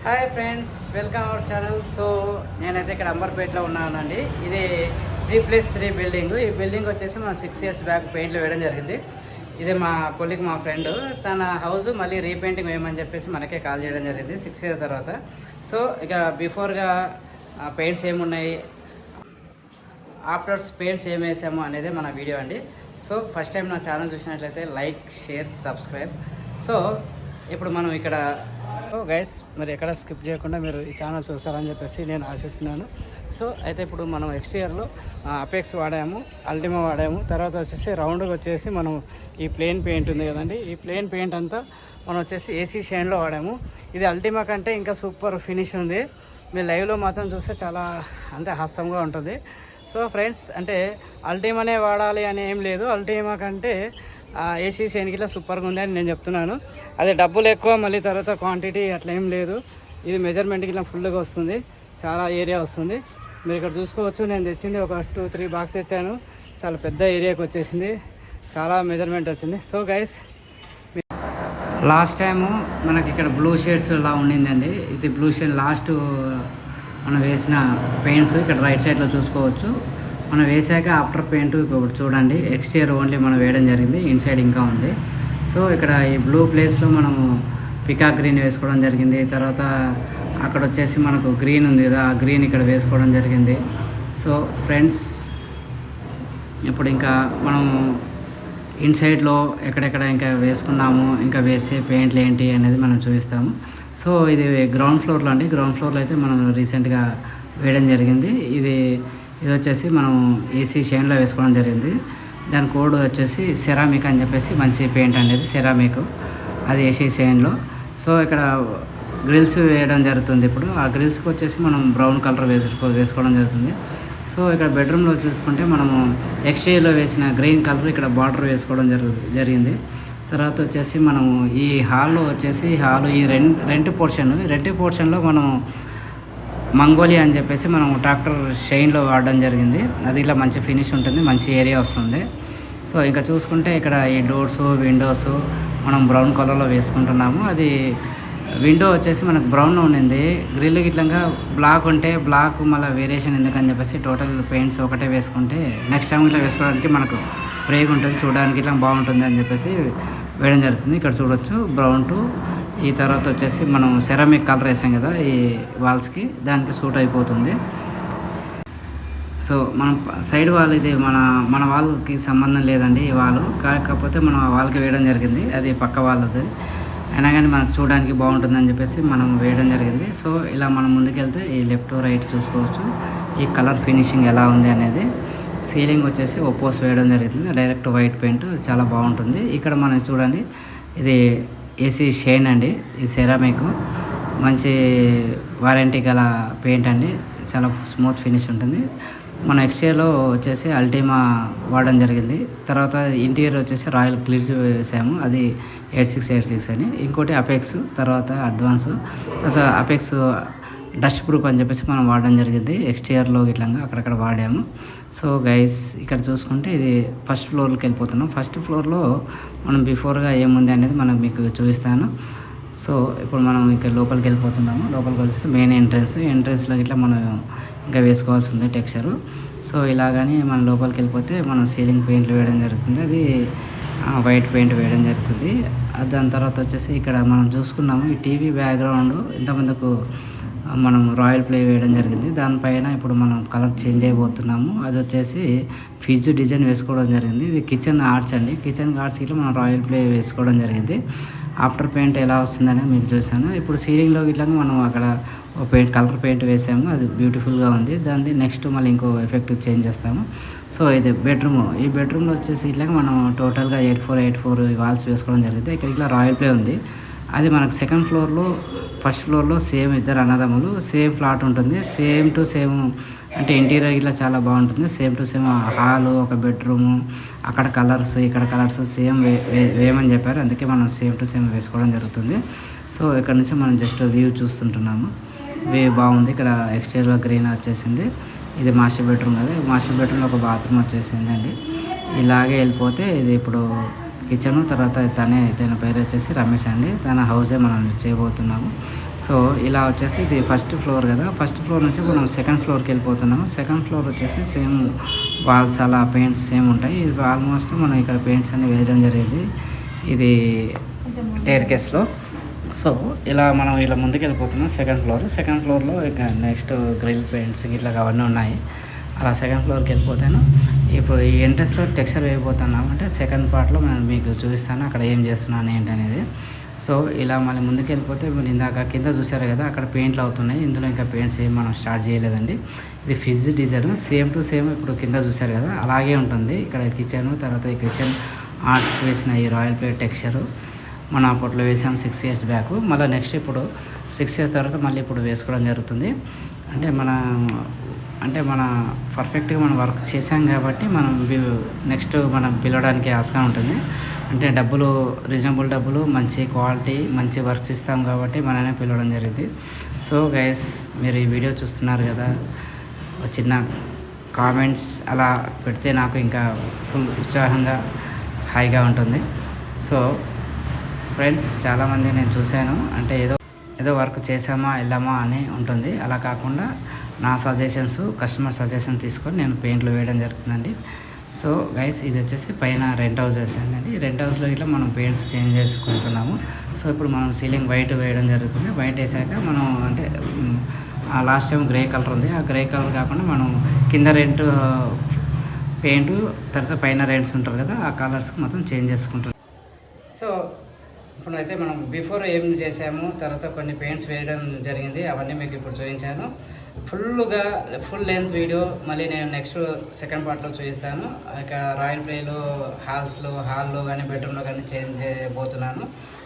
Hi friends, welcome our channel. So నేనైతే ఇక్కడ అంబర్పేటలో ఉన్నానండి. ఇది G+3 బిల్డింగ్. ఈ బిల్డింగ్ వచ్చేసి మనం 6 years బ్యాక్ పెయింట్లు వేయడం జరిగింది. ఇది మా కొలిక్, మా ఫ్రెండ్, తన హౌస్ మళ్ళీ రీపెయింటింగ్ వేయమని చెప్పేసి మనకే కాల్ చేయడం జరిగింది 6 years తర్వాత. సో ఇక బిఫోర్గా పెయింట్స్ ఏమున్నాయి, ఆఫ్టర్స్ పెయింట్స్ ఏం వేసాము అనేది మన వీడియో అండి. సో ఫస్ట్ టైం నా ఛానల్ చూసినట్లయితే లైక్, షేర్, సబ్స్క్రైబ్. సో ఇప్పుడు మనం ఇక్కడ గైస్ మరి ఎక్కడ స్కిప్ చేయకుండా మీరు ఈ ఛానల్ చూస్తారని చెప్పేసి నేను ఆశిస్తున్నాను. సో అయితే ఇప్పుడు మనం ఎక్స్టీరియర్లో అపెక్స్ వాడాము, అల్టిమా వాడాము. తర్వాత వచ్చేసి రౌండ్కి వచ్చేసి మనం ఈ ప్లెయిన్ పెయింట్ ఉంది కదండి, ఈ ప్లెయిన్ పెయింట్ అంతా మనం వచ్చేసి ఏసీ షైన్లో వాడాము. ఇది అల్టిమా కంటే ఇంకా సూపర్ ఫినిష్ ఉంది. మీరు లైవ్లో మాత్రం చూస్తే చాలా అంతే హాస్యంగా ఉంటుంది. సో ఫ్రెండ్స్, అంటే అల్టిమానే వాడాలి అని ఏం లేదు, అల్టిమా కంటే ఏసీ షైన్కిలా సూపర్గా ఉంది అని నేను చెప్తున్నాను. అదే డబ్బులు ఎక్కువ, మళ్ళీ తర్వాత క్వాంటిటీ అట్లా ఏం లేదు. ఇది మెజర్మెంట్కి ఇలా ఫుల్గా వస్తుంది, చాలా ఏరియా వస్తుంది. మీరు ఇక్కడ చూసుకోవచ్చు, నేను తెచ్చింది ఒక 2-3 బాక్స్ తెచ్చాను. చాలా పెద్ద ఏరియాకి వచ్చేసింది, చాలా మెజర్మెంట్ వచ్చింది. సో గైస్, లాస్ట్ టైము మనకి ఇక్కడ బ్లూ షేడ్స్ ఇలా ఉండిందండి. ఇది బ్లూ షేడ్ లాస్ట్ మనం వేసిన పెయింట్స్ ఇక్కడ రైట్ సైడ్లో చూసుకోవచ్చు. మనం వేసాక ఆఫ్టర్ పెయింట్ ఒకటి చూడండి, ఎక్స్టీరియర్ ఓన్లీ మనం వేయడం జరిగింది, ఇన్సైడ్ ఇంకా ఉంది. సో ఇక్కడ ఈ బ్లూ ప్లేస్లో మనము పికాక్ గ్రీన్ వేసుకోవడం జరిగింది. తర్వాత అక్కడ వచ్చేసి మనకు గ్రీన్ ఉంది కదా, ఆ గ్రీన్ ఇక్కడ వేసుకోవడం జరిగింది. సో ఫ్రెండ్స్, ఇప్పుడు ఇంకా మనము ఇన్సైడ్లో ఎక్కడెక్కడ ఇంకా వేసుకున్నాము, ఇంకా వేసే పెయింట్లు ఏంటి అనేది మనం చూపిస్తాము. సో ఇది గ్రౌండ్ ఫ్లోర్లో అండి. గ్రౌండ్ ఫ్లోర్లో అయితే మనం రీసెంట్గా వేయడం జరిగింది. ఇది వచ్చేసి మనం ఏసీ షైన్లో వేసుకోవడం జరిగింది. దాని కోడ్ వచ్చేసి సెరామిక్ అని చెప్పేసి, మంచి పెయింట్ అనేది సెరామిక్, అది ఏసీ షైన్లో. సో ఇక్కడ గ్రిల్స్ వేయడం జరుగుతుంది. ఇప్పుడు ఆ గ్రిల్స్కి వచ్చేసి మనం బ్రౌన్ కలర్ వేసుకోవడం జరుగుతుంది. సో ఇక్కడ బెడ్రూమ్లో చూసుకుంటే మనము ఎక్స్టీరియర్లో వేసిన గ్రీన్ కలర్ ఇక్కడ బార్డర్ వేసుకోవడం జరిగింది. తర్వాత వచ్చేసి మనము ఈ హాల్లో వచ్చేసి ఈ రెంట్ పోర్షన్లో మనం మంగోలియా అని చెప్పేసి మనం ట్రాక్టర్ షైన్లో వాడడం జరిగింది. అది ఇలా మంచి ఫినిష్ ఉంటుంది, మంచి ఏరియా వస్తుంది. సో ఇంకా చూసుకుంటే ఇక్కడ ఈ డోర్స్, విండోస్ మనం బ్రౌన్ కలర్లో వేసుకుంటున్నాము. అది విండో వచ్చేసి మనకు బ్రౌన్ ఉండింది, గ్రిల్ గిట్లంగా బ్లాక్ ఉంటే బ్లాక్ మళ్ళీ వేరియేషన్ ఎందుకని చెప్పేసి టోటల్ పెయింట్స్ ఒకటే వేసుకుంటే నెక్స్ట్ టైం ఇట్లా వేసుకోవడానికి మనకు బ్రేక్ ఉంటుంది, చూడడానికి ఇట్లా బాగుంటుంది అని చెప్పేసి వేయడం జరుగుతుంది. ఇక్కడ చూడొచ్చు బ్రౌన్ టు, ఈ తర్వాత వచ్చేసి మనం సెరామిక్ కలర్ వేసాం కదా ఈ వాల్స్కి, దానికి సూట్ అయిపోతుంది. సో మనం సైడ్ వాల్ ఇది మన వాళ్ళకి సంబంధం లేదండి ఈ వాల్, కాకపోతే మనం ఆ వాళ్ళకి వేయడం జరిగింది, అది పక్క వాళ్ళది అయినా కానీ మనకు చూడడానికి బాగుంటుందని చెప్పేసి మనం వేయడం జరిగింది. సో ఇలా మనం ముందుకెళ్తే ఈ లెఫ్ట్ రైట్ చూసుకోవచ్చు ఈ కలర్ ఫినిషింగ్ ఎలా ఉంది అనేది. సీలింగ్ వచ్చేసి ఒప్పోస్ వేయడం జరుగుతుంది, డైరెక్ట్ వైట్ పెయింట్, చాలా బాగుంటుంది. ఇక్కడ మనం చూడండి, ఇది ఏసీ షైన్ అండి, ఇది సెరామిక్, మంచి వారంటీ గల పెయింట్ అండి, చాలా స్మూత్ ఫినిష్ ఉంటుంది. మన ఎక్స్టీరియర్లో వచ్చేసి అల్టిమా వాడడం జరిగింది. తర్వాత ఇంటీరియర్ వచ్చేసి రాయల్ క్లియర్స్ వేసాము, అది 8686 అని. ఇంకోటి అపెక్స్, తర్వాత అడ్వాన్స్, తర్వాత అపెక్స్ డస్ట్ ప్రూఫ్ అని చెప్పేసి మనం వాడడం జరిగింది. ఎక్స్టీరియర్లో ఇట్లా అక్కడక్కడ వాడాము. సో గైస్, ఇక్కడ చూసుకుంటే ఇది ఫస్ట్ ఫ్లోర్కి వెళ్ళిపోతున్నాం. ఫస్ట్ ఫ్లోర్లో మనం బిఫోర్గా ఏముంది అనేది మనం మీకు చూపిస్తాను. సో ఇప్పుడు మనం ఇక్కడ లోపలికి వెళ్ళిపోతున్నాము. లోపలికి వచ్చేసి మెయిన్ ఎంట్రన్స్లో ఇట్లా మనం ఇంకా వేసుకోవాల్సి ఉంది టెక్స్చరు. సో ఇలాగని మనం లోపలికి వెళ్ళిపోతే మనం సీలింగ్ పెయింట్లు వేయడం జరుగుతుంది, అది వైట్ పెయింట్ వేయడం జరుగుతుంది. దాని తర్వాత వచ్చేసి ఇక్కడ మనం చూసుకున్నాము ఈ టీవీ బ్యాక్గ్రౌండ్ ఇంతమందికు మనం రాయల్ ప్లే వేయడం జరిగింది. దానిపైన ఇప్పుడు మనం కలర్ చేంజ్ అయిపోతున్నాము. అది వచ్చేసి ఫిజ్ డిజైన్ వేసుకోవడం జరిగింది. ఇది కిచెన్ ఆర్చ్ అండి, కిచెన్ ఆర్చ్కి ఇట్లా మనం రాయల్ ప్లే వేసుకోవడం జరిగింది. ఆఫ్టర్ పెయింట్ ఎలా వస్తుందని మీకు చూసాను. ఇప్పుడు సీలింగ్లో ఇట్లా మనం అక్కడ కలర్ పెయింట్ వేసాము, అది బ్యూటిఫుల్గా ఉంది. దాన్ని నెక్స్ట్ మళ్ళీ ఇంకో ఎఫెక్ట్ చేంజ్ చేస్తాము. సో ఇది బెడ్రూమ్, ఈ బెడ్రూమ్లో వచ్చేసి ఇట్లా మనం టోటల్గా 84 వాల్స్ వేసుకోవడం జరిగింది. ఇక్కడ ఇట్లా రాయల్ ప్లే ఉంది. అది మనకు సెకండ్ ఫ్లోర్లో, ఫస్ట్ ఫ్లోర్లో సేమ్ ఇద్దరు అన్నదమ్ములు, సేమ్ ఫ్లాట్ ఉంటుంది, సేమ్ టు సేమ్, అంటే ఇంటీరియర్ ఇట్లా చాలా బాగుంటుంది. సేమ్ టు సేమ్ హాలు, ఒక బెడ్రూము, అక్కడ కలర్స్, ఇక్కడ కలర్స్ సేమ్ వేయమని చెప్పారు, అందుకే మనం సేమ్ టు సేమ్ వేసుకోవడం జరుగుతుంది. సో ఇక్కడ నుంచి మనం జస్ట్ వ్యూ చూస్తుంటున్నాము, వ్యూ బాగుంది. ఇక్కడ ఎక్స్టీరియర్లో గ్రీన్ వచ్చేసింది. ఇది మాస్టర్ బెడ్రూమ్ కదా, మాస్టర్ బెడ్రూమ్లో ఒక బాత్రూమ్ వచ్చేసింది అండి. ఇలాగే వెళ్ళిపోతే ఇది ఇప్పుడు కిచెను. తర్వాత తన పేరు వచ్చేసి రమేష్ అండి, తన హౌసే మనం చేయబోతున్నాము. సో ఇలా వచ్చేసి ఇది ఫస్ట్ ఫ్లోర్ కదా, ఫస్ట్ ఫ్లోర్ నుంచి మనం సెకండ్ ఫ్లోర్కి వెళ్ళిపోతున్నాము. సెకండ్ ఫ్లోర్ వచ్చేసి సేమ్ వాల్స్ అలా పెయింట్స్ సేమ్ ఉంటాయి. ఇది ఆల్మోస్ట్ మనం ఇక్కడ పెయింట్స్ అన్ని వేయడం జరిగింది ఇది స్టెయిర్ కేస్లో. సో ఇలా మనం ఇలా ముందుకు వెళ్ళిపోతున్నాం సెకండ్ ఫ్లోర్లో ఇక నెక్స్ట్ గ్రిల్ పెయింట్స్ ఇట్లా అవన్నీ ఉన్నాయి. అలా సెకండ్ ఫ్లోర్కి వెళ్ళిపోతాను. ఇప్పుడు ఈ ఎంట్రెన్స్లో టెక్స్చర్ వేయబోతున్నాం అంటే సెకండ్ పార్ట్లో నేను మీకు చూపిస్తాను అక్కడ ఏం చేస్తున్నాను ఏంటి అనేది. సో ఇలా మళ్ళీ ముందుకు వెళ్ళిపోతే మీరు ఇందాక కింద చూసారు కదా, అక్కడ పెయింట్లు అవుతున్నాయి. ఇందులో ఇంకా పెయింట్స్ ఏం మనం స్టార్ట్ చేయలేదండి. ఇది ఫిజ్ డిజైన్ సేమ్ టు సేమ్ ఇప్పుడు కింద చూసారు కదా అలాగే ఉంటుంది. ఇక్కడ కిచెన్, తర్వాత ఈ కిచెన్ ఆర్చ్కి వేసిన ఈ రాయల్ ప్లేట్ టెక్స్చరు మనం అప్పట్లో వేసాం 6 years బ్యాక్. మళ్ళీ నెక్స్ట్ ఇప్పుడు 6 years తర్వాత మళ్ళీ ఇప్పుడు వేసుకోవడం జరుగుతుంది. అంటే మన పర్ఫెక్ట్గా మనం వర్క్ చేసాం కాబట్టి మనం నెక్స్ట్ మనం పిలవడానికి ఆస్కారం ఉంటుంది. అంటే డబ్బులు రీజనబుల్ డబ్బులు, మంచి క్వాలిటీ, మంచి వర్క్స్ ఇస్తాం కాబట్టి మననే పిలవడం జరిగింది. సో గైస్ మీరు ఈ వీడియో చూస్తున్నారు కదా, చిన్న కామెంట్స్ అలా పెడితే నాకు ఇంకా ఫుల్ ఉత్సాహంగా హాయిగా ఉంటుంది. సో ఫ్రెండ్స్ చాలామంది నేను చూశాను అంటే ఏదో వర్క్ చేసామా వెళ్ళామా అని ఉంటుంది. అలా కాకుండా నా సజెషన్స్, కస్టమర్ సజెషన్ తీసుకొని నేను పెయింట్లు వేయడం జరుగుతుందండి. సో గైస్ ఇది వచ్చేసి పైన రెంట్ హౌస్ వేసానండి. రెంట్ హౌస్లో ఇట్లా మనం పెయింట్స్ చేంజ్ చేసుకుంటున్నాము. సో ఇప్పుడు మనం సీలింగ్ వైట్ వేయడం జరుగుతుంది. వైట్ వేసాక మనం అంటే లాస్ట్ టైం గ్రే కలర్ ఉంది, ఆ గ్రే కలర్ కాకుండా మనం కింద రెంట్ పెయింట్, తర్వాత పైన రెంట్స్ ఉంటారు కదా ఆ కలర్స్కి మొత్తం చేంజ్ చేసుకుంటాం. సో ఇప్పుడు అయితే మనం బిఫోర్ ఏం చేసాము, తర్వాత కొన్ని పెయింట్స్ వేయడం జరిగింది, అవన్నీ మీకు ఇప్పుడు చూపించాను. ఫుల్ లెంత్ వీడియో మళ్ళీ నేను నెక్స్ట్ సెకండ్ పార్ట్లో చూపిస్తాను. ఇక రాయల్ ప్లేలో హాల్లో కానీ బెడ్రూమ్లో కానీ చేంజ్ చేయబోతున్నాను.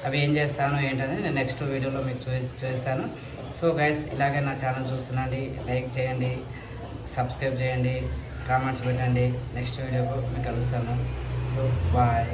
అవి ఏం చేస్తాను ఏంటనేది నేను నెక్స్ట్ వీడియోలో మీకు చూపిస్తాను. సో గైస్ ఇలాగే నా ఛానల్ చూస్తున్నాండి, లైక్ చేయండి, సబ్స్క్రైబ్ చేయండి, కామెంట్స్ పెట్టండి. నెక్స్ట్ వీడియోకు మీకు కలుస్తాను. So bye.